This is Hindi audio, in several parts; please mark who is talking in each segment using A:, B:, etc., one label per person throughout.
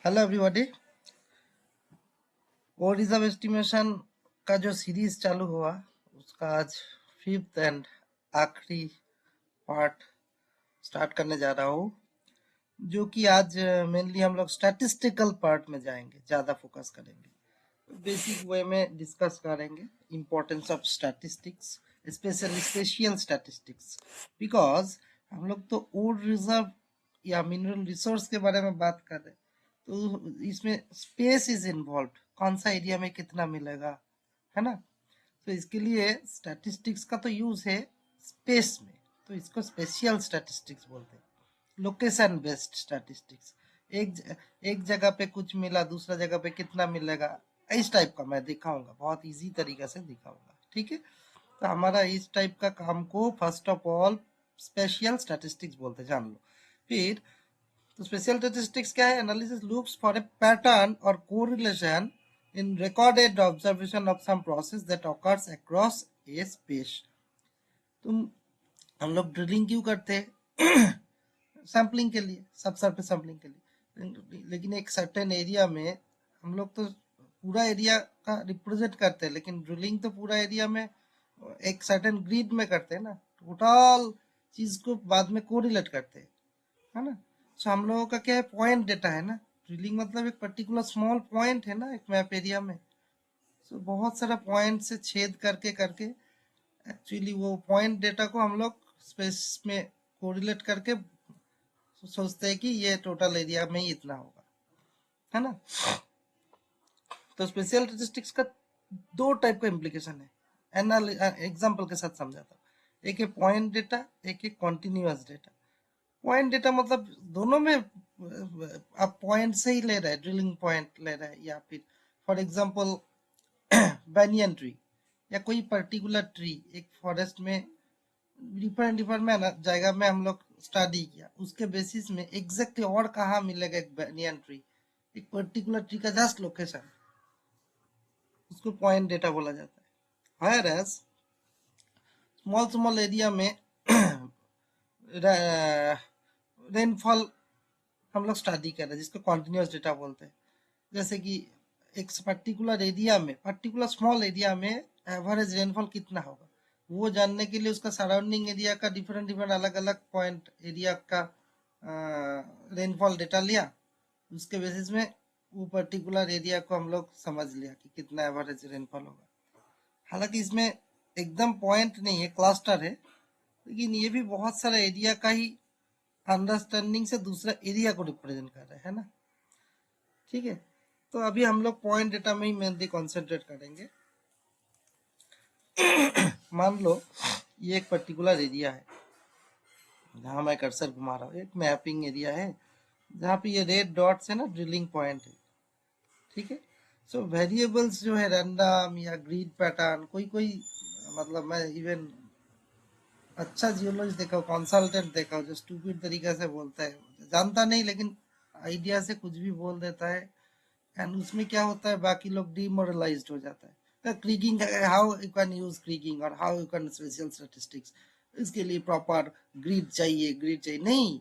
A: Hello everybody. वो रिजर्व एस्टिमेशन का जो सीरीज चालू हुआ उसका आज फिफ्थ एंड आखिरी पार्ट स्टार्ट करने जा रहा हूँ, जो कि आज मेनली हम लोग स्टैटिस्टिकल पार्ट में जाएंगे, ज़्यादा फोकस करेंगे, बेसिक वे में डिस्कस करेंगे importance of statistics, especially spatial statistics. Because हम लोग तो ओड रिजर्व या मिनरल रिसोर्स के बारे में बात कर रहे हैं, तो इसमें स्पेस इज इन्वॉल्व, कौन सा एरिया में कितना मिलेगा, है ना। तो इसके लिए स्टैटिस्टिक्स का तो यूज है स्पेस में, तो इसको स्पेशियल स्टैटिस्टिक्स बोलते हैं, लोकेशन बेस्ड स्टैटिस्टिक्स। एक जगह पे कुछ मिला, दूसरा जगह पे कितना मिलेगा, इस टाइप का मैं दिखाऊंगा, बहुत इजी तरीके से दिखाऊंगा, ठीक है। तो हमारा इस टाइप का काम को first of all spatial statistics बोलते हैं, जान लो। फिर तो स्पेशल स्टैटिस्टिक्स क्या है? Analysis looks for a pattern और correlation in recorded observation of some process that occurs across a space. तुम हम लोग ड्रिलिंग क्यों करते हैं? सैम्पलिंग के लिए, सब सरफेस सैम्पलिंग के लिए। लेकिन एक सर्टेन एरिया में हम लोग तो पूरा एरिया का रिप्रेजेंट करते हैं, लेकिन ड्रिलिंग तो पूरा एरिया में एक सर्टेन ग्रिड में करते हैं ना, टोटल चीज को बाद में कोरिलेट करते हैं, है ना। सो हम लोगों का क्या है, पॉइंट डेटा है ना। ड्रिलिंग मतलब एक पर्टिकुलर स्मॉल पॉइंट है ना, एक मैप एरिया में। सो बहुत सारा पॉइंट से छेद करके करके एक्चुअली वो पॉइंट डेटा को हम लोग स्पेस में कोरिलेट करके सोचते हैं कि ये टोटल एरिया में ही इतना होगा, है ना। तो स्पेशल स्टैटिस्टिक्स का दो टाइप का इम्प्लीकेशन है, एग्जाम्पल के साथ समझाता हूँ। एक है पॉइंट डेटा, एक है कॉन्टिन्यूअस डेटा। पॉइंट डेटा मतलब दोनों में आप पॉइंट से ही ले रहे हैं, ड्रिलिंग पॉइंट ले रहे हैं, या फिर फॉर एग्जांपल बैनियन ट्री या कोई पर्टिकुलर ट्री एक फॉरेस्ट में डिफरेंट डिफरेंट में जगह में हम लोग स्टडी किया, उसके बेसिस में एग्जैक्टली और कहाँ मिलेगा एक बैनियन ट्री, एक पर्टिकुलर ट्री का जस्ट लोकेशन, उसको पॉइंट डेटा बोला जाता है। Higher as small small area में रेनफॉल हम लोग स्टडी कर रहे हैं, जिसको कॉन्टिन्यूस डेटा बोलते हैं। जैसे कि एक पर्टिकुलर एरिया में, पर्टिकुलर स्मॉल एरिया में एवरेज रेनफॉल कितना होगा, वो जानने के लिए उसका सराउंडिंग एरिया का डिफरेंट डिफरेंट अलग अलग पॉइंट एरिया का रेनफॉल डेटा लिया, उसके बेसिस में वो पर्टिकुलर एरिया को हम लोग समझ लिया कि कितना एवरेज रेनफॉल होगा। हालांकि इसमें एकदम पॉइंट नहीं है, क्लस्टर है, लेकिन ये भी बहुत सारा एरिया का ही अंडरस्टैंडिंग से दूसरा एरिया को रिप्रेजेंट कर रहे हैं ना, ठीक है। तो अभी हम लोग पॉइंट डेटा में ही मेनली कॉन्सेंट्रेट करेंगे। मान लो ये एक पर्टिकुलर एरिया है जहां मैं कर्सर घुमा रहा हूँ, एक मैपिंग एरिया है जहाँ पे ये रेड डॉट्स है ना, ड्रिलिंग पॉइंट है, ठीक है। सो वेरिएबल्स जो है रैंडम या ग्रीड पैटर्न, कोई कोई मतलब मैं इवन अच्छा जियोलॉजिस्ट देखा हूँ, कंसल्टेंट देखा हूँ, जो स्टूपिड तरीके से बोलता है, जानता नहीं लेकिन आइडिया से कुछ भी बोल देता है, एंड उसमें क्या होता है, बाकी लोग डिमोरलाइज्ड हो जाता है। क्रीगिंग, हाउ यू कैन यूज क्रीगिंग और how you can special statistics, इसके लिए प्रॉपर ग्रिड चाहिए, ग्रिड चाहिए नहीं।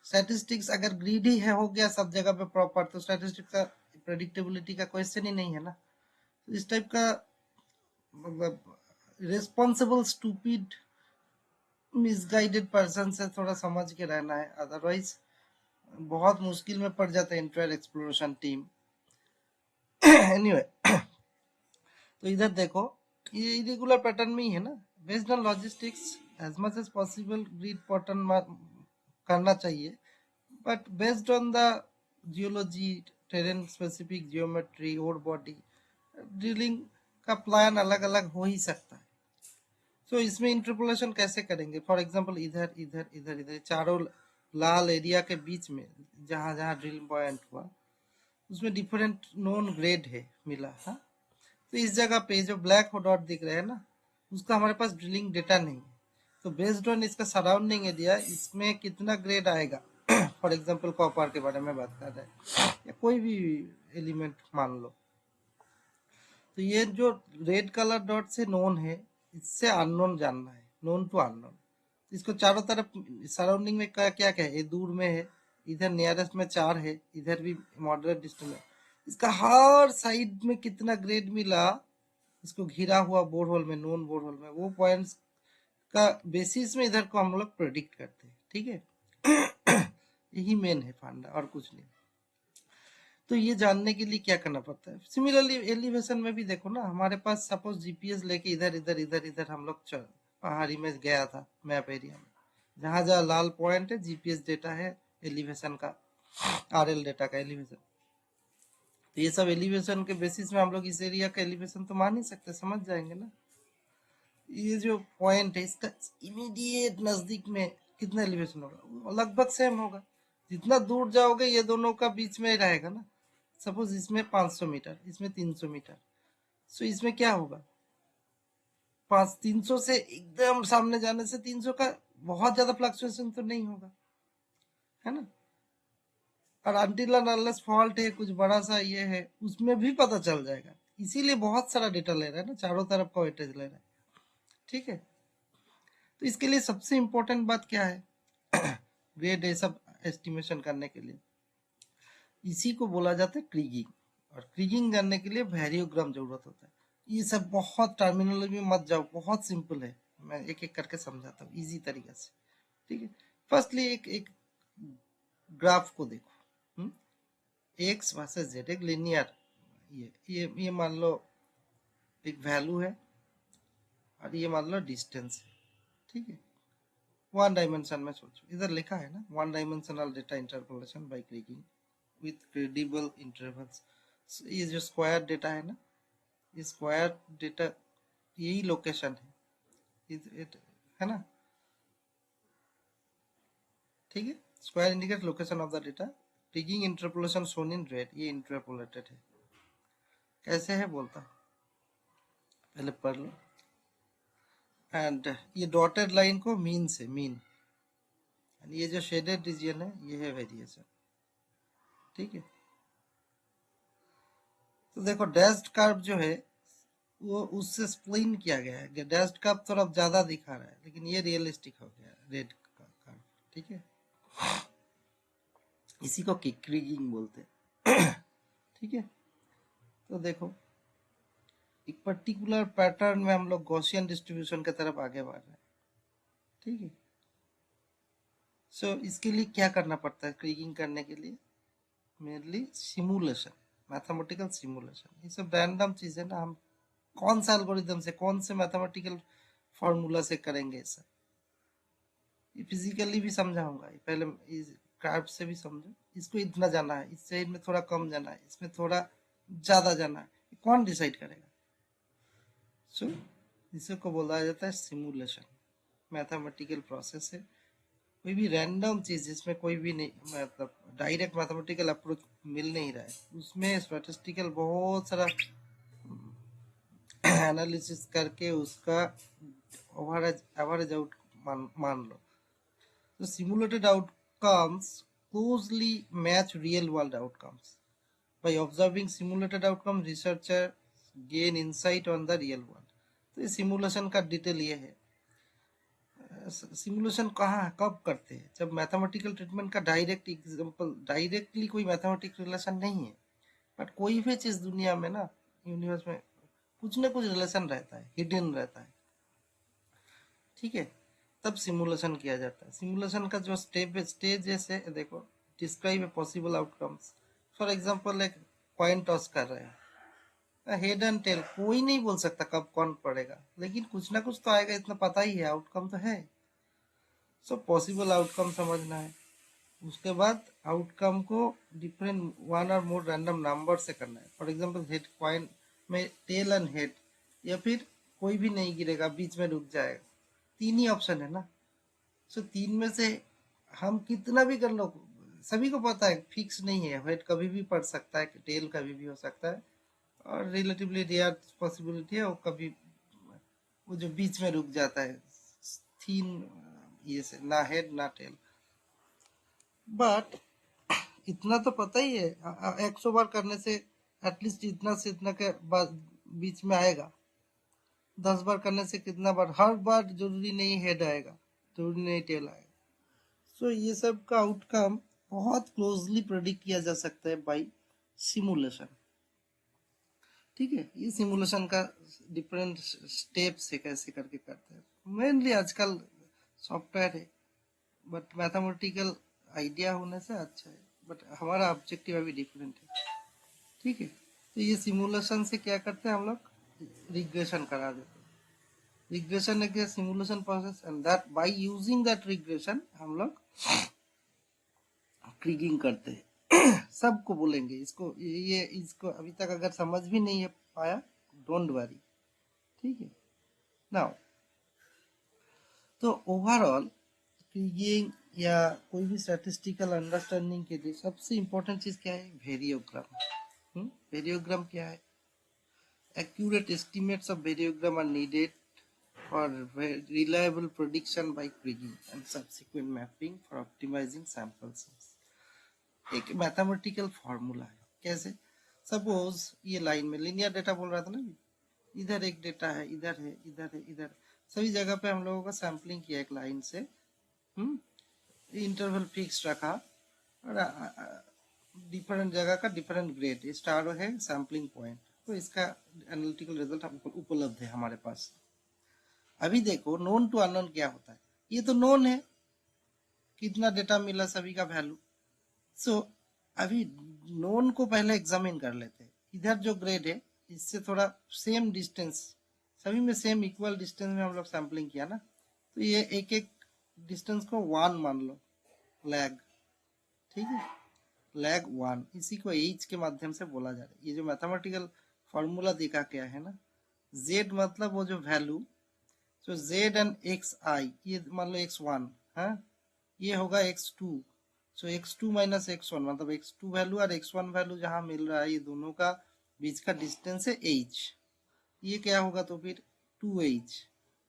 A: स्टैटिस्टिक्स अगर ग्रिड ही है, हो गया सब जगह पे प्रॉपर, तो स्टैटिस्टिक्स का प्रेडिक्टेबिलिटी का क्वेश्चन ही नहीं है ना। तो इस टाइप का मतलब रिस्पॉन्सिबल स्टूपिड मिसगाइडेड पर्सन से थोड़ा समझ के रहना है, अदरवाइज बहुत मुश्किल में पड़ जाता है इंटरनेट एक्सप्लोरेशन टीम। एनीवे तो इधर देखो, ये इरेगुलर पैटर्न में ही है ना। Based on logistics as much as possible grid pattern करना चाहिए, but based on the geology, terrain specific geometry, ore body, drilling का प्लान अलग अलग हो ही सकता है। सो इसमें इंटरपोलेशन कैसे करेंगे? फॉर एग्जांपल इधर इधर इधर इधर चारों लाल एरिया के बीच में जहां जहां ड्रिल पॉइंट हुआ, उसमें डिफरेंट नोन ग्रेड है मिला, हाँ। तो इस जगह पे जो ब्लैक डॉट दिख रहे हैं ना, उसका हमारे पास ड्रिलिंग डेटा नहीं है, तो बेस्ड ऑन इसका सराउंडिंग एरिया इसमें कितना ग्रेड आएगा फॉर एग्जांपल कॉपर के बारे में बात कर रहे हैं या कोई भी एलिमेंट मान लो, तो ये जो रेड कलर डॉट से नोन है, इससे अननोन जानना है, नोन टू अननोन। इसको चारों तरफ सराउंडिंग में क्या क्या है, ये दूर में है, इधर नियरेस्ट में 4 है, इधर भी मॉडरेट डिस्टेंस है, इसका हर साइड में कितना ग्रेड मिला, इसको घिरा हुआ बोर होल में, नोन बोर होल में, वो पॉइंट्स का बेसिस में इधर को हम लोग प्रेडिक्ट करते हैं, ठीक है। यही मेन है फंडा और कुछ नहीं। तो ये जानने के लिए क्या करना पड़ता है, सिमिलरली एलिवेशन में भी देखो ना, हमारे पास सपोज जीपीएस लेके इधर इधर इधर इधर हम लोग पहाड़ी में गया था मैप एरिया में, जहां जहां लाल पॉइंट है जीपीएस डेटा है एलिवेशन का, आरएल डेटा का एलिवेशन। तो ये सब एलिवेशन के बेसिस में हम लोग इस एरिया का एलिवेशन तो मान ही सकते, समझ जाएंगे ना। ये जो पॉइंट है इसका इमीडिएट नजदीक में कितना एलिवेशन होगा, लगभग सेम होगा। जितना दूर जाओगे ये दोनों का बीच में रहेगा ना। सपोज इसमें 500 मीटर, इसमें 300 मीटर, सो इसमें क्या होगा, 300 से एकदम सामने जाने से 300 का बहुत ज्यादा फ्लक्चुएशन तो नहीं होगा, है ना। और अनटिल अनलेस फॉल्ट है कुछ बड़ा सा ये है, उसमें भी पता चल जाएगा। इसीलिए बहुत सारा डेटा ले रहा है ना, चारों तरफ का वेटेज ले रहा है, ठीक है। तो इसके लिए सबसे इंपॉर्टेंट बात क्या है, ग्रेड ये सब एस्टिमेशन करने के लिए इसी को बोला जाता है क्रीगिंग। और क्रीगिंग करने के लिए वेरियोग्राम जरूरत होता है। ये सब बहुत टर्मिनोलॉजी में मत जाओ, बहुत सिंपल है, मैं एक एक करके समझाता हूँ इजी तरीके से, ठीक है। फर्स्टली एक ग्राफ को देखो, एक्स वर्सेस जेड, एक लिनियर, ये मान लो एक वैल्यू है और ये मान लो डिस्टेंस है, ठीक है। वन डायमेंशन में सोचो, इधर लिखा है ना, one dimensional data interpolation by kriging with credible intervals. ये जो स्क्वायर डेटा है ना, ये स्क्वायर डेटा यही लोकेशन है, है ना, ठीक है। Square indicate location of the data, kriging interpolation shown in red, ये इंटरपोलेटेड है। कैसे है बोलता हूँ, पहले पढ़ लो। एंड ये डॉटेड लाइन को मीन से, मीन, ये जो शेडेड रीजन है ये है वेरिएशन, ठीक है। तो देखो डैश्ड कर्व जो है वो उससे स्प्लिन किया गया है, डैश्ड कर्व थोड़ा ज्यादा दिखा रहा है, लेकिन ये रियलिस्टिक हो गया रेड कर्व, ठीक है। इसी को क्रीगिंग बोलते हैं, ठीक है। तो देखो एक पर्टिकुलर पैटर्न में हम लोग गॉसियन डिस्ट्रीब्यूशन की तरफ आगे बढ़ रहे हैं, ठीक है। सो इसके लिए क्या करना पड़ता है क्रीगिंग करने के लिए, मेनली सिमुलेशन, मैथमेटिकल सिमुलेशन। ये सब रैंडम चीज है ना, हम कौन सा एल्गोरिथम से, कौन से मैथमेटिकल फॉर्मूला से करेंगे सब, ये फिजिकली भी समझाऊंगा, ये पहले इस क्राफ्ट से भी समझो। इसको इतना जाना है, इस साइड में थोड़ा कम जाना है, इसमें थोड़ा ज्यादा जाना है, कौन डिसाइड करेगा। सो इसे को बोला जाता है सिमुलेशन, मैथमेटिकल प्रोसेस है। कोई भी रैंडम चीज जिसमें कोई भी नहीं, मतलब डायरेक्ट मैथमेटिकल अप्रोच मिल नहीं रहा है, उसमें स्टैटिस्टिकल बहुत सारा एनालिसिस करके उसका एवरेज आउट मान लो। तो simulated outcomes closely match real world outcomes. By observing simulated outcome, researcher gain insight on the real world। तो ये सिमुलेशन का डिटेल ये है। सिमुलेशन कहाँ कब करते हैं, जब मैथमेटिकल ट्रीटमेंट का डायरेक्ट एग्जांपल, डायरेक्टली कोई मैथमेटिकल रिलेशन नहीं है, बट कोई भी चीज दुनिया में ना, यूनिवर्स में कुछ ना कुछ रिलेशन रहता है, हिडन रहता है, ठीक है। तब सिमुलेशन किया जाता है। सिमुलेशन का जो स्टेज जैसे देखो, describe a possible outcomes. For example एक कॉइन टॉस कर रहे हैं, हेड एंड टेल, कोई नहीं बोल सकता कब कौन पड़ेगा, लेकिन कुछ ना कुछ तो आएगा, इतना पता ही है, आउटकम तो है। सो पॉसिबल आउटकम समझना है। उसके बाद आउटकम को डिफरेंट वन और मोर रैंडम नंबर से करना है। फॉर एग्जांपल हेड कॉइन में टेल एंड हेड, या फिर कोई भी नहीं गिरेगा, बीच में रुक जाएगा, तीन ही ऑप्शन है ना। सो तीन में से हम कितना भी कर लो, सभी को पता है फिक्स नहीं है, हेड कभी भी पड़ सकता है, टेल कभी भी हो सकता है, और रिलेटिवली रेयर पॉसिबिलिटी है वो कभी, वो जो बीच में रुक जाता है, तीन ये से, ना हेड ना टेल। बट इतना तो पता ही है, 100 बार करने से एटलीस्ट इतना से इतना के बाद बीच में आएगा। 10 बार करने से कितना बार, हर बार जरूरी नहीं हेड आएगा, जरूरी नहीं टेल आएगा। सो ये सब का आउटकम बहुत क्लोजली प्रेडिक्ट किया जा सकता है बाय सिमुलेशन। ठीक है, ये सिमुलेशन का डिफरेंट स्टेप्स है, कैसे करके करते हैं। मेनली आजकल सॉफ्टवेयर है, बट मैथमेटिकल आइडिया होने से अच्छा है, बट हमारा ऑब्जेक्टिव अभी डिफरेंट है। ठीक है, तो ये सिमुलेशन से क्या करते हैं हम लोग, रिग्रेशन करा देते हैं। रिग्रेशन एक simulation process, and that by using that regression हम लोग क्रिगिंग करते हैं। सबको बोलेंगे इसको, ये इसको अभी तक अगर समझ भी नहीं है पाया, डोंट वरी। ठीक है, नाउ तो ओवरऑल क्रिगिंग या कोई भी स्टैटिस्टिकल अंडरस्टैंडिंग के लिए सबसे इम्पोर्टेंट चीज क्या है, वेरियोग्राम। वेरियोग्राम क्या है, accurate estimates of variogram are needed for reliable prediction by kriging and subsequent mapping for optimizing sample size। एक मैथमेटिकल फॉर्मूला है, कैसे, सपोज ये लाइन में लीनियर डेटा बोल रहा था ना, इधर एक डेटा है, इधर है, इधर है, इधर, सभी जगह पे हम लोगों का सैम्पलिंग किया एक लाइन से, इंटरवल फिक्स रखा, और डिफरेंट जगह का डिफरेंट ग्रेड, स्टार है सैम्पलिंग पॉइंट, तो इसका एनालिटिकल रिजल्ट हमको उपलब्ध है हमारे पास। अभी देखो नोन टू अननोन क्या होता है, ये तो नोन है, कितना डेटा मिला सभी का वैल्यू। सो अभी नोन को पहले एग्जामिन कर लेते हैं। इधर जो ग्रेड है इससे थोड़ा सेम डिस्टेंस, सभी में सेम इक्वल डिस्टेंस में हम लोग सैम्पलिंग किया ना, तो ये एक एक डिस्टेंस को 1 मान लो, लैग। ठीक है, लैग 1, इसी को एज के माध्यम से बोला जा रहा है। ये जो मैथमेटिकल फॉर्मूला देखा क्या है ना, z मतलब वो जो वैल्यू, तो z एंड एक्स आई, ये मान लो x1, हाँ, ये होगा x2, सो x2 माइनस x1 मतलब x2 वैल्यू और x1 वैल्यू जहां मिल रहा है, ये दोनों का बीच का डिस्टेंस है h, ये क्या होगा तो फिर 2h,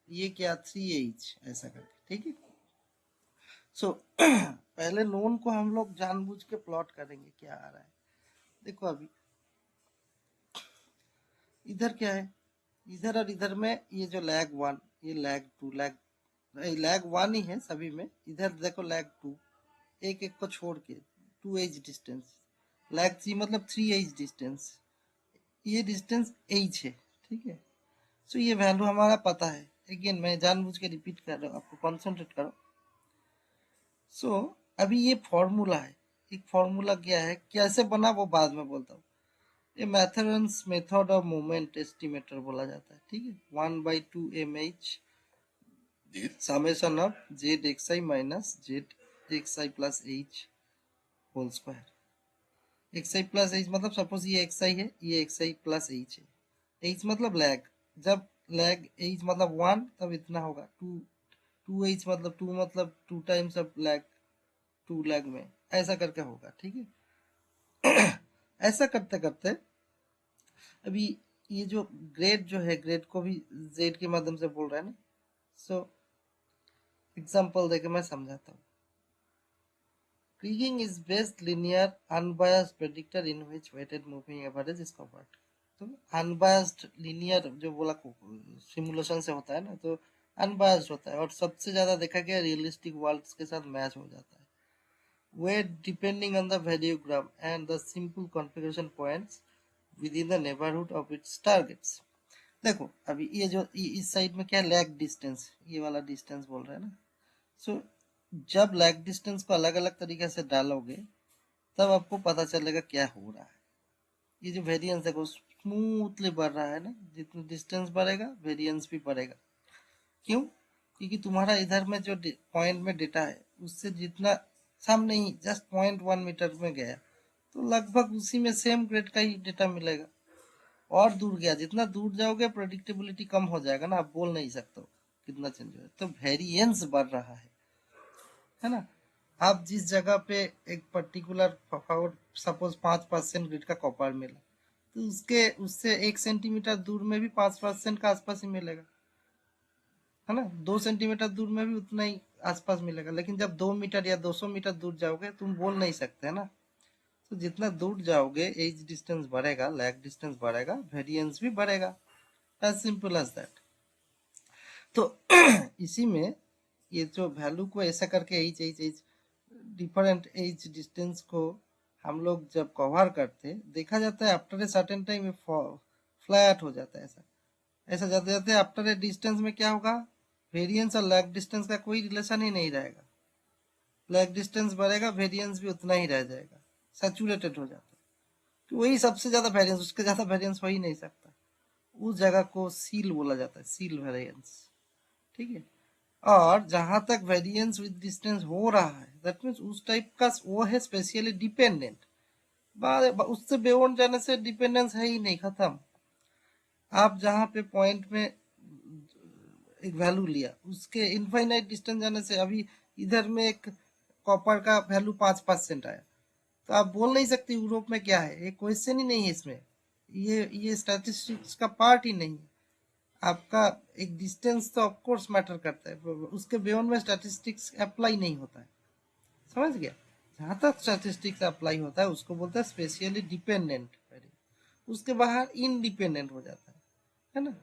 A: ये क्या 3h, ऐसा करके। ठीक है, सो पहले नोन को हम लोग जानबूझ के प्लॉट करेंगे क्या आ रहा है। देखो अभी इधर क्या है, इधर और इधर में ये जो लैग 1, ये लैग 2, लैग 1 ही है सभी में, इधर देखो लैग 2, एक एक को छोड़ के 2h डिस्टेंस, लैग 3 मतलब 3h डिस्टेंस, ये डिस्टेंस h है। ठीक है, सो ये वैल्यू हमारा पता है, अगेन मैं जानबूझ के रिपीट कर रहा हूँ, आपको कॉन्सेंट्रेट करो। सो अभी ये फॉर्मूला है, एक फॉर्मूला क्या है, कैसे बना वो बाद में बोलता हूँ। ये Matheron's method of moment estimator बोला जाता है। ठीक है, 1/2 mh summation of Z X I minus Z X I plus H whole square. X I plus H मतलब सपोज ये एक्स आई है, ये एक्स आई प्लस एच है, एच मतलब लैग, जब लैग एच मतलब 1 तब इतना होगा, 2h मतलब 2 मतलब 2 टाइम्स ऑफ लैग, 2 लैग में, ऐसा करके होगा। ठीक है, ऐसा करते करते अभी ये जो ग्रेड जो है, ग्रेड को भी जेड के माध्यम से बोल रहा है ना। सो एग्जांपल देके मैं समझाता हूँ। Kriging is best linear unbiased predictor in which weighted moving average is covered। तो अनबायस्ड लिनियर जो बोला सिमुलेशन से होता है ना, तो अनबायस्ड होता है और सबसे ज्यादा देखा गया रियलिस्टिक वर्ल्ड्स के साथ मैच हो जाता है। Weight depending on the variogram and the simple configuration points within the neighborhood of its targets। देखो अभी ये जो इस साइड में क्या लैग डिस्टेंस, ये वाला डिस्टेंस बोल रहे हैं ना। सो जब लैग डिस्टेंस को अलग अलग तरीके से डालोगे तब आपको पता चलेगा क्या हो रहा है। ये जो वेरिएंस देखो स्मूथली बढ़ रहा है ना, जितना डिस्टेंस बढ़ेगा वेरिएंस भी बढ़ेगा। क्यों, क्योंकि तुम्हारा इधर में जो पॉइंट में डेटा है उससे जितना सामने ही जस्ट 0.1 मीटर में गया, तो लगभग उसी में सेम ग्रेड का ही डेटा मिलेगा। और दूर गया, जितना दूर जाओगे प्रेडिक्टेबिलिटी कम हो जाएगा ना, आप बोल नहीं सकते हो कितना चेंज हो, तो वेरिएंस बढ़ रहा है ना। आप जिस जगह पे एक पर्टिकुलर सपोज 5% ग्रिड का कॉपर मिला, तो उसके उससे 1 सेंटीमीटर दूर में भी 5% का आसपास ही मिलेगा, है ना। 2 सेंटीमीटर दूर में भी उतना ही आसपास मिलेगा, लेकिन जब 2 मीटर या 200 मीटर दूर जाओगे तुम बोल नहीं सकते है ना। तो जितना दूर जाओगे एज डिस्टेंस बढ़ेगा, लैग डिस्टेंस बढ़ेगा, वेरिएंस भी बढ़ेगा, एज सिंपल एज दैट। तो इसी में ये जो वैल्यू को ऐसा करके H H H different as distance को हम लोग जब कवर करते देखा जाता है after a certain time flat हो जाता है। ऐसा ऐसा जाते जाते आफ्टर ए डिस्टेंस में क्या होगा, वेरिएंस और लैग डिस्टेंस का कोई रिलेशन ही नहीं रहेगा। लैग डिस्टेंस बढ़ेगा, वेरिएंस भी उतना ही रह जाएगा, सैचुरेटेड हो जाता है। तो वही सबसे ज्यादा वेरिएंस, उसके ज्यादा वेरिएंस हो ही नहीं सकता। उस जगह को सील बोला जाता है, सील वेरिएंस। ठीक है। और जहां तक वेरिएंस विद डिस्टेंस हो रहा है, दैट मीन्स उस टाइप का वो है स्पेशली डिपेंडेंट। उससे बियॉन्ड जाने से डिपेंडेंस है ही नहीं, खत्म। आप जहां पे पॉइंट में एक वैल्यू लिया, उसके इनफाइनाइट डिस्टेंस जाने से, अभी इधर में एक कॉपर का वैल्यू 5% आया, तो आप बोल नहीं सकते यूरोप में क्या है, ये क्वेश्चन ही नहीं है इसमें। ये स्टैटिस्टिक्स का पार्ट ही नहीं है। आपका एक डिस्टेंस तो ऑफ कोर्स मैटर करता है, उसके बियॉन्ड में स्टैटिस्टिक्स अप्लाई नहीं होता है। समझ गया। जहां तक स्टैटिस्टिक्स अप्लाई होता है उसको बोलते हैं स्पेशली डिपेंडेंट। उसके बाहर इनडिपेंडेंट हो जाता है ना।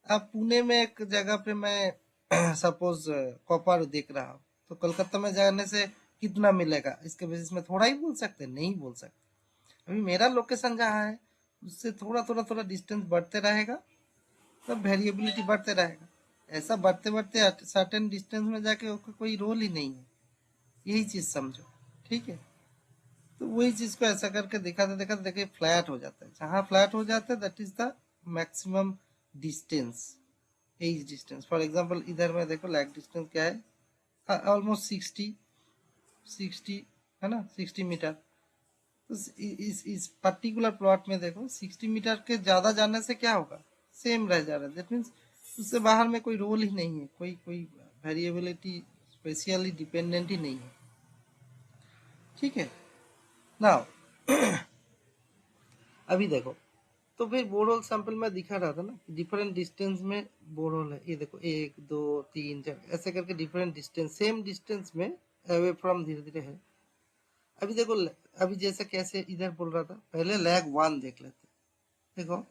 A: अब पुणे में एक जगह पे मैं सपोज कॉपर देख रहा हूँ, तो कोलकाता में जाने से कितना मिलेगा इसके बेसिस में थोड़ा ही बोल सकते, नहीं बोल सकते। अभी मेरा लोकेशन जहाँ है उससे थोड़ा थोड़ा थोड़ा डिस्टेंस बढ़ते रहेगा, तब वेरिएबिलिटी बढ़ते रहेगा। ऐसा बढ़ते बढ़ते सर्टेन डिस्टेंस में जाके उसका कोई रोल ही नहीं है। यही चीज समझो। ठीक है। तो वही चीज को ऐसा करके दिखाते दिखाते देखिए फ्लैट हो जाता है। जहां फ्लैट हो जाता है that is the maximum distance, as distance. For example इधर में देखो लैग डिस्टेंस क्या है, ऑलमोस्ट 60 है ना, 60 मीटर। तो इस पर्टिकुलर प्लॉट में देखो 60 मीटर के ज्यादा जाने से क्या होगा, सेम रह जा रहा है। दैट मीन्स उससे बाहर में कोई रोल ही नहीं है, कोई कोई वेरिएबिलिटी स्पेशली डिपेंडेंट ही नहीं है। ठीक है। नाउ अभी देखो, तो फिर बोरहोल सैंपल में दिखा रहा था ना, डिफरेंट डिस्टेंस में बोरहोल है। ये देखो 1 2 3 4 ऐसे करके डिफरेंट डिस्टेंस, सेम डिस्टेंस में अवे फ्रॉम धीरे धीरे है। अभी देखो अभी जैसे कैसे इधर बोल रहा था, पहले लैग 1 देख लेते। देखो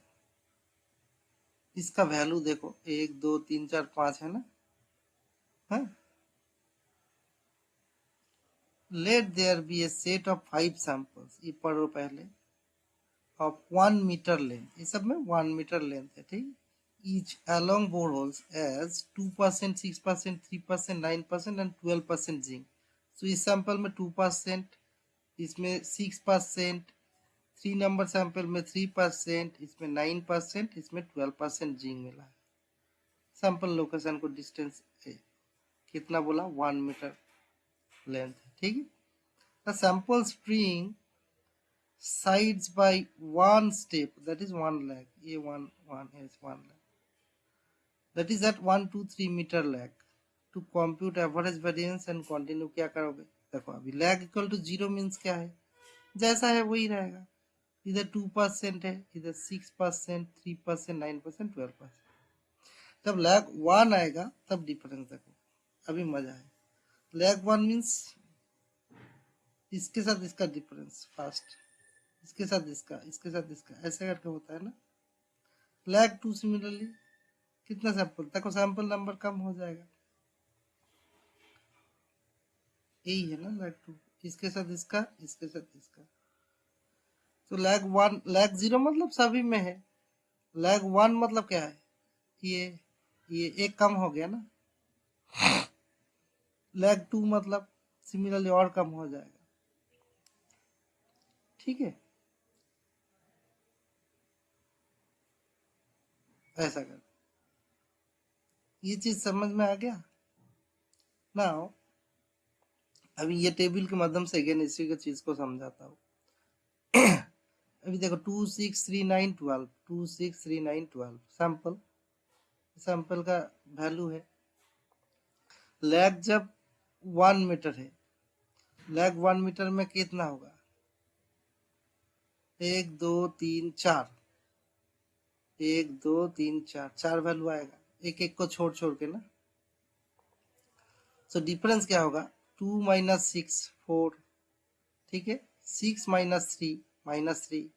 A: इसका वैल्यू देखो 1 2 3 4 5 है ना। हाँ, let there be a set of 5 samples, ये पढ़ो पहले, ऑफ 1 मीटर लेंथ। ये सब में 1 मीटर लेंथ है। ठीक। each along boreholes as 2%, 6%, 3%, 9% and 12% zinc. तो इस सैंपल में 2%, इसमें 6%, 3 नंबर सैंपल में 3%, इसमें 9%, इसमें 12% जिंक मिला है। सैंपल लोकेशन को डिस्टेंस कितना बोला, 1 मीटर लेंथ। ठीक है। The sample spring sides by one step, that is 1 lag, ये 1 lag, that is at 1 2 3 metre lag to compute average variance and continue। क्या करोगे, देखो अभी lag इक्वल टू 0 मीन्स क्या है, जैसा है वही रहेगा। इधर 2% है, इधर 6%, 3%, 9%, 12%। जब lag 1 आएगा तब डिफरेंस देखो, अभी मजा है। lag 1 मीन्स इसके साथ इसका डिफरेंस फास्ट, इसके साथ इसका, इसके साथ इसका, ऐसे करके होता है ना। lag 2 सिमिलरली कितना सैंपल, देखो सैंपल नंबर कम हो जाएगा, यही है ना लैग 2। इसके साथ इसका, इसके साथ इसका। तो लैग 1, लैग 0 मतलब सभी में है। लैग 1 मतलब क्या है, ये एक कम हो गया ना। लैग 2 मतलब सिमिलरली और कम हो जाएगा। ठीक है, ऐसा कर, ये चीज समझ में आ गया ना। अभी ये टेबल के माध्यम से अगेन इसी की चीज को समझाता हूँ। अभी देखो 2 6 3 9 12, 2 6 3 9 12 सैंपल, सैंपल का वैल्यू है। लैग जब 1 मीटर है, लैग 1 मीटर में कितना होगा, 1 2 3 4, 1 2 3 4, 4 वैल्यू आएगा, एक एक को छोड़ छोड़ के ना। सो डिफरेंस क्या होगा, 2 - 6 4। ठीक है, 6 - 3 -3,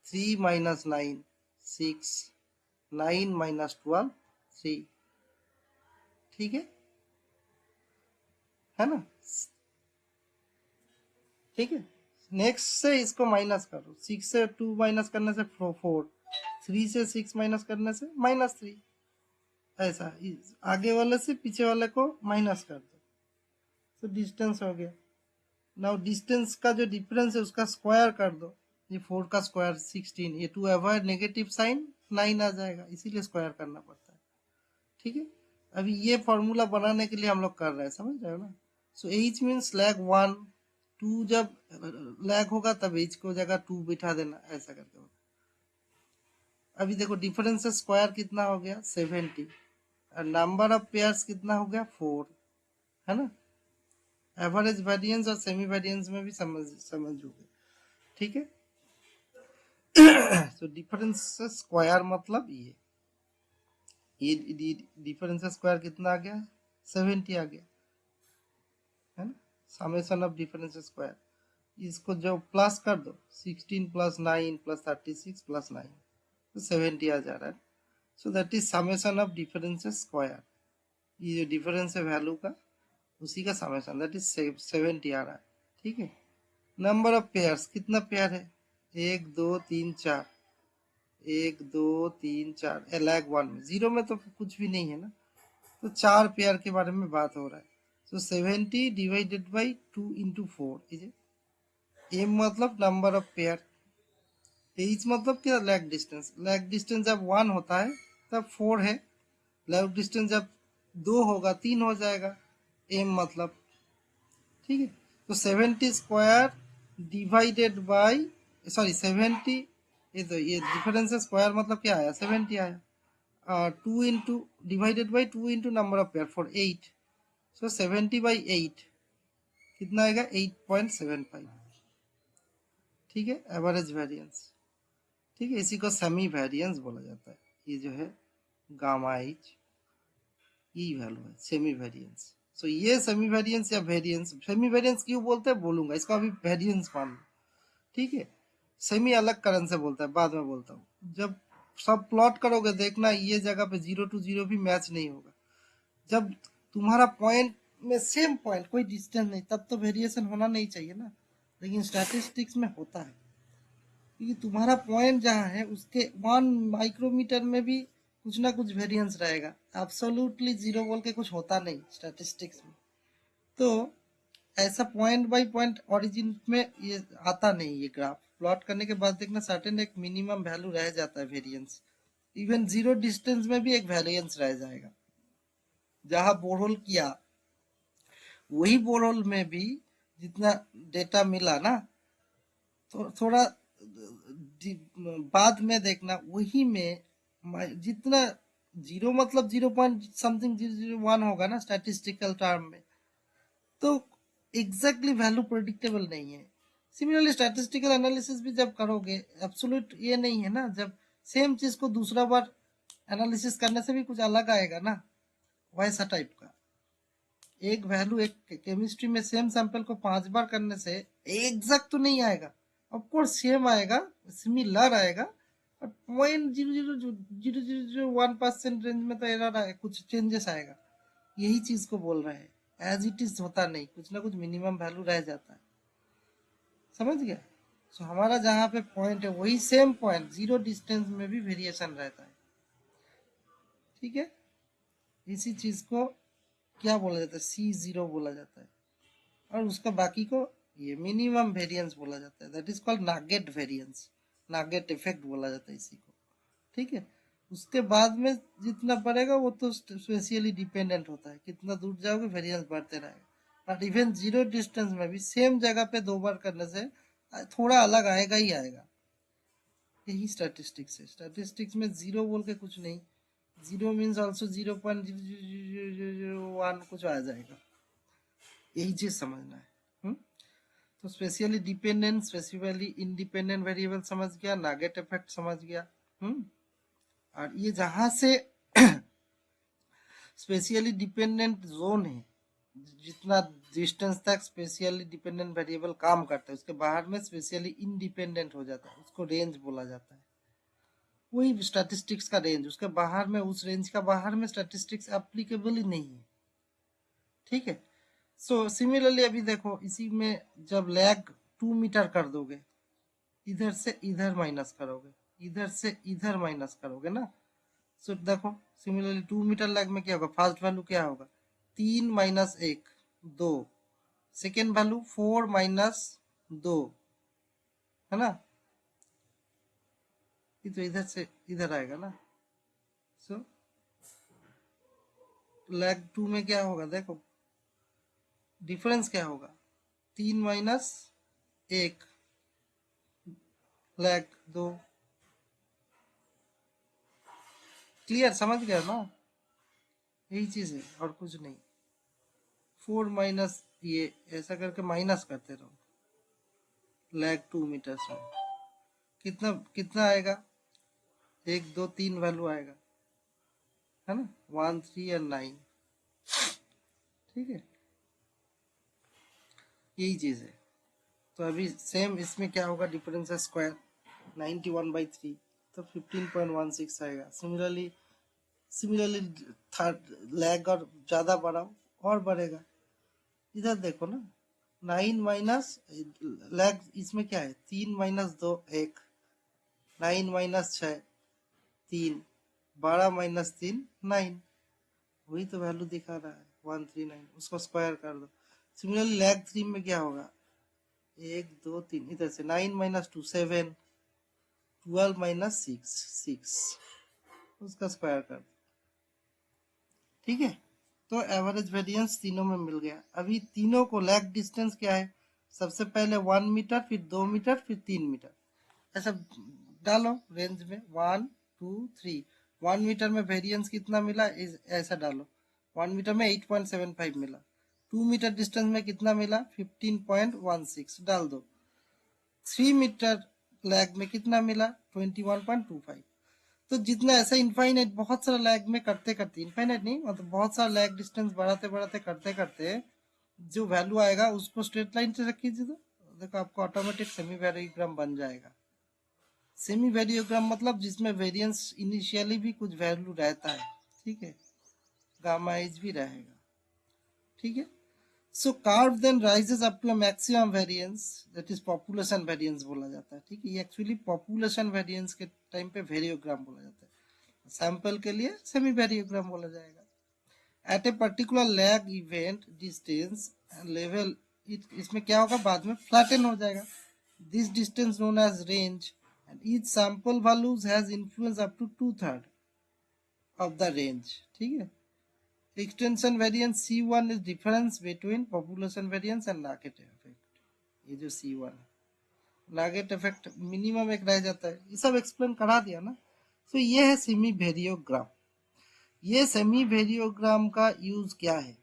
A: 3 - 9 6, 9 - 12 3। ठीक है ना। ठीक है। नेक्स्ट से इसको माइनस करो, 6 से 2 माइनस करने से 4, 3 से 6 माइनस करने से -3, ऐसा आगे वाले से पीछे वाले को माइनस कर दो तो डिस्टेंस हो गया। नाउ डिस्टेंस का जो डिफरेंस है उसका स्क्वायर कर दो, ये 4 का स्क्वायर 16, ये टू अवॉइड नेगेटिव साइन 9 आ जाएगा, इसीलिए स्क्वायर करना पड़ता है। ठीक है, अभी ये फॉर्मूला बनाने के लिए हम लोग कर रहे हैं, समझ रहे हो ना। सो एच मीन्स लैग 1, 2 जब लैग होगा तब एच को जगह 2 बिठा देना, ऐसा करके होगा। अभी देखो डिफरेंस स्क्वायर कितना हो गया 70, और नंबर ऑफ पेयर्स कितना हो गया 4, है ना। एवरेज वेरिएंस और सेमी वेरिएंस में भी समझोगे, ठीक है। तो डिफरेंस स्क्वायर मतलब ये डिफरेंस स्क्वायर कितना आ गया 70 आ गया, है ना। समेशन ऑफ डिफरेंस स्क्वायर, इसको जो प्लस कर दो 16 + 9 + 36 + 9 तो 70 आ जा रहा है। So that is summation of difference square, ये जो डिफरेंस है वैल्यू का उसी का समेशन, दैट इज 70 आ रहा है, ठीक है। नंबर ऑफ पेयर्स, कितना पेयर है 1 2 3 4, 1 2 3 4, लैग 1 में, 0 में तो कुछ भी नहीं है ना, तो 4 पेयर के बारे में बात हो रहा है। सो 70 डिवाइडेड बाई 2 × 4 इज एम मतलब नंबर ऑफ पेयर, एच मतलब क्या लैग डिस्टेंस, लैग डिस्टेंस जब 1 होता है तब 4 है, लैग डिस्टेंस जब 2 होगा 3 हो जाएगा, एम मतलब, ठीक है। तो 70 स्क्वायर डिवाइडेड बाई, सॉरी 70, ये डिफरेंस स्क्वायर मतलब क्या आया 70 आया, 2 into divided by 2 into number of pair for 8, सो 70/8 कितना आएगा 8.75, ठीक है। एवरेज वेरिएंस, ठीक है, इसी को सेमी वेरिएंस बोला जाता है। ये जो है गामा एच, ये वैल्यू है सेमी वेरिएंस। सो ये सेमी वेरिएंस या वेरिएंस, सेमी वेरिएंस क्यों बोलते हैं बोलूंगा, इसका अभी वेरिएंस मान लो, ठीक है। सेमी अलग करण से बोलता है, बाद में बोलता हूँ। जब सब प्लॉट करोगे देखना ये जगह पे 0 to 0 भी मैच नहीं होगा, जब तुम्हारा पॉइंट में सेम पॉइंट कोई डिस्टेंस नहीं तब तो वेरिएशन होना नहीं चाहिए ना, लेकिन स्टैटिस्टिक्स में होता है, क्योंकि तुम्हारा पॉइंट जहाँ है उसके 1 माइक्रोमीटर में भी कुछ ना कुछ वेरिएंस रहेगा, एब्सोल्युटली 0 बोल के कुछ होता नहीं स्टैटिस्टिक्स में। तो ऐसा पॉइंट बाय पॉइंट ओरिजिन में ये आता नहीं, ये ग्राफ प्लॉट करने के बाद देखना सर्टेन एक मिनिमम वैल्यू रह जाता है वेरिएंस, इवन 0 डिस्टेंस में भी एक वेरिएंस रह जाएगा। जहां बोरहोल किया वही बोरहोल में भी जितना डेटा मिला ना, तो थोड़ा बाद में देखना वही में जितना 0 मतलब 0 पॉइंट समथिंग 001 होगा ना स्टैटिस्टिकल टर्म में, तो एग्जैक्टली वैल्यू प्रेडिक्टेबल नहीं है। सिमिलरली स्टैटिस्टिकल एनालिसिस भी जब करोगे एब्सोल्यूट ये नहीं है ना, जब सेम चीज को दूसरा बार एनालिसिस करने से भी कुछ अलग आएगा ना, वैसा टाइप का। एक वैल्यू एक केमिस्ट्री में सेम सैंपल को 5 बार करने से एग्जैक्ट तो नहीं आएगा, ऑफ कोर्स सेम आएगा, सिमिलर आएगा, और 0.0001% रेंज में तो एरर आएगा, कुछ चेंजेस आएगा, यही चीज को बोल रहे हैं। एज इट इज होता नहीं, कुछ ना कुछ मिनिमम वैल्यू रह जाता है, समझ गया। सो हमारा जहाँ पे पॉइंट है वही सेम पॉइंट 0 डिस्टेंस में भी वेरिएशन रहता है, ठीक है। इसी चीज को क्या बोला जाता है C0 बोला जाता है, और उसका बाकी को ये मिनिमम वेरिएंस बोला जाता है, that is called nugget variance, nugget effect बोला जाता है इसी को, ठीक है। उसके बाद में जितना बढ़ेगा वो तो स्पेसियली डिपेंडेंट होता है, कितना दूर जाओगे वेरिएंस बढ़ते रहेगा, बट इवन 0 डिस्टेंस में भी सेम जगह पे 2 बार करने से थोड़ा अलग आएगा ही आएगा, यही स्टैटिस्टिक्स है। स्टैटिस्टिक्स में 0 बोल के कुछ नहीं, 0 मीन्स ऑल्सो 0.0001 कुछ आ जाएगा, यही चीज समझना है। तो specially dependent specifically independent variable समझ गया, नागेट इफेक्ट समझ गया। और ये जहां से स्पेशली डिपेंडेंट जोन है, जितना डिस्टेंस तक स्पेशली डिपेंडेंट वेरिएबल काम करता है उसके बाहर में स्पेशली इंडिपेंडेंट हो जाता है, उसको रेंज बोला जाता है। वही स्टैटिस्टिक्स का रेंज, उसके बाहर में उस रेंज का बाहर में स्टैटिस्टिक्स एप्लीकेबल ही नहीं है, ठीक है। सो सिमिलरली अभी देखो इसी में जब लैग 2 मीटर कर दोगे, इधर से इधर माइनस करोगे, इधर से इधर माइनस करोगे ना। सो देखो सिमिलरली 2 मीटर लैग में क्या होगा, फर्स्ट वैल्यू क्या होगा, 3 माइनस 1 2, सेकेंड वैल्यू 4 माइनस 2, है ना, ये तो इधर से इधर आएगा ना। सो लैग 2 में क्या होगा, देखो डिफरेंस क्या होगा, 3 माइनस 1 लैग 2। क्लियर, समझ गया ना, यही चीज है और कुछ नहीं। 4 माइनस ये ऐसा करके माइनस करते रहो, लैग 2 मीटर्स में कितना कितना आएगा, 1 2 3 वैल्यू आएगा, है ना, 1 3 और 9। ठीक है, यही चीज है। तो अभी सेम इसमें क्या होगा, डिफरेंस है स्क्वायर 91/3, तो 15.16 आएगा। सिमिलरली थर्ड लैग और ज्यादा बढ़ाओ और बढ़ेगा। इधर देखो ना, 9 माइनस लैग इसमें क्या है, 3 माइनस 2 1, 9 माइनस 6 3, 12 माइनस 3 9, वही तो वैल्यू दिखा रहा है 139, उसको स्क्वायर कर दो। सिमिलरली लैग 3 में क्या होगा, 1 2 3, इधर से 9 माइनस 2 7, 12 माइनस 6 6, उसका स्क्वायर कर दो। ठीक है, तो एवरेज वेरिएंस तीनों में मिल गया। अभी तीनों को लैग डिस्टेंस क्या है, सबसे पहले 1 मीटर, फिर 2 मीटर, फिर 3 मीटर, ऐसा डालो रेंज में 1 2 3। 1 मीटर में वेरिएंस कितना मिला, ऐसा डालो, 1 मीटर में 8.75 मिला, 2 मीटर डिस्टेंस में कितना मिला 15.16 डाल दो, 3 मीटर लैग में कितना मिला 21.25। तो जितना ऐसा इनफाइनाइट बहुत सारा लैग में करते करते, इनफाइनाइट नहीं मतलब बहुत सारा लैग डिस्टेंस बढ़ाते बढ़ाते करते करते जो वैल्यू आएगा उसको स्ट्रेट लाइन से रख कीजिए, तो देखो आपको ऑटोमेटिक सेमी वेरियोग्राम बन जाएगा। सेमी वेरियोग्राम मतलब जिसमें वेरिएंस इनिशियली भी कुछ वैल्यू रहता है, ठीक है, गामा एज भी रहेगा। ठीक है, so curve then rises up to a maximum variance, that is population variance बोला जाता है। ठीक है, ये एक्चुअली पॉपुलेशन वेरिएंस के टाइम पे वेरियोग्राम बोला जाता है, सैंपल के लिए सेमी वेरियोग्राम बोला जाएगा। At a particular lag event distance level, इसमें क्या होगा, बाद में फ्लैटन हो जाएगा। This distance known as range and each sample values has influence up to 2/3 of the range। ठीक है, extension variance C1 is difference between population variance and Nugget effect। ये जो C1 है, Nugget effect मिनिमम एक रह जाता है, ये सब एक्सप्लेन करा दिया ना। तो ये है सेमी वेरियोग्राम। ये सेमी वेरियोग्राम का यूज क्या है,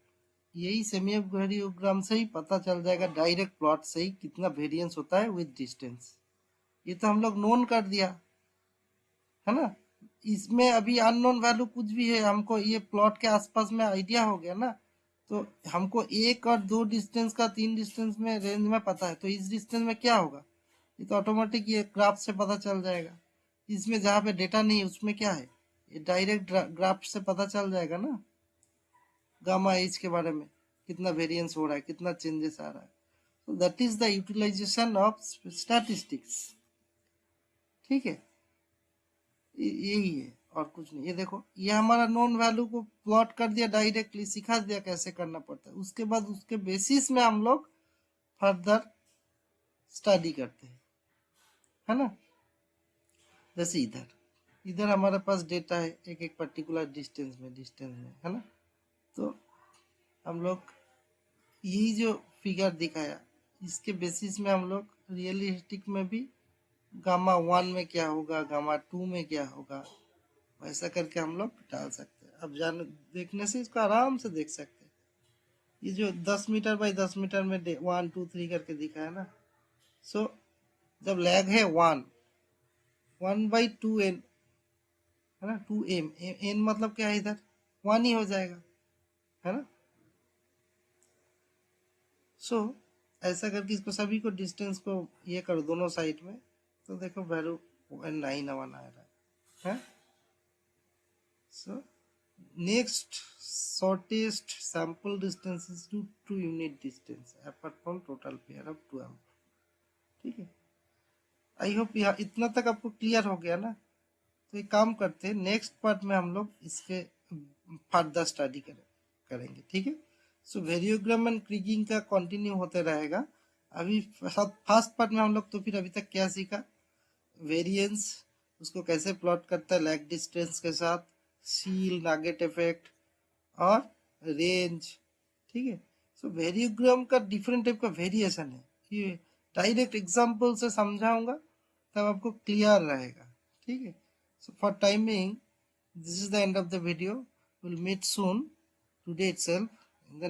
A: यही सेमी वेरियोग्राम से ही पता चल जाएगा, डायरेक्ट प्लॉट से ही कितना वेरिएंस होता है विद डिस्टेंस। ये तो हम लोग नोन कर दिया है ना, इसमें अभी अननोन वैल्यू कुछ भी है, हमको ये प्लॉट के आसपास में आइडिया हो गया ना। तो हमको 1 और 2 डिस्टेंस का 3 डिस्टेंस में रेंज में पता है, तो इस डिस्टेंस में क्या होगा, ये तो ऑटोमेटिक ये ग्राफ से पता चल जाएगा। इसमें जहाँ पे डेटा नहीं है उसमें क्या है, ये डायरेक्ट ग्राफ से पता चल जाएगा ना, गामा एज के बारे में कितना वेरिएंस हो रहा है, कितना चेंजेस आ रहा है। तो that is the utilisation of statistics. ठीक है, यही है और कुछ नहीं। ये देखो, ये हमारा नॉन वैल्यू को प्लॉट कर दिया, डायरेक्टली सिखा दिया कैसे करना पड़ता है। उसके बाद उसके बेसिस में हम लोग फर्दर स्टडी करते हैं, है ना। जैसे इधर इधर हमारे पास डेटा है एक एक पर्टिकुलर डिस्टेंस में, है ना। तो हम लोग यही जो फिगर दिखाया, इसके बेसिस में हम लोग रियलिस्टिक में भी गामा 1 में क्या होगा, गामा 2 में क्या होगा, वैसा करके हम लोग डाल सकते हैं। अब जान देखने से इसको आराम से देख सकते हैं। ये जो 10 मीटर बाई 10 मीटर में 1 2 3 करके दिखा है ना, सो जब लैग है 1/2n, है ना, 2m, n मतलब क्या है, इधर 1 ही हो जाएगा, है ना। सो ऐसा करके इसको सभी को डिस्टेंस को ये करो दोनों साइड में, तो देखो वैल्यू 9 1 आ रहा है। So next shortest sample distance is to unit distance apart from total pair of 12। ठीक है, आई होप यहाँ इतना तक आपको क्लियर हो गया ना। तो एक काम करते हैं, नेक्स्ट पार्ट में हम लोग इसके फर्दर स्टडी करेंगे, ठीक है। सो वेरियोग्राम एंड क्रिगिंग का कंटिन्यू होते रहेगा। अभी फर्स्ट पार्ट में हम लोग तो फिर अभी तक क्या सीखा, वेरिएंस, उसको कैसे प्लॉट करता है लैग डिस्टेंस के साथ, सील, नागेट इफेक्ट और रेंज, ठीक है। सो वेरियोग्राम का डिफरेंट टाइप का वेरिएशन है, ये डायरेक्ट एग्जांपल से समझाऊंगा तब आपको क्लियर रहेगा, ठीक है। So for timing this is the end of the video. We'll meet soon, today itself, in the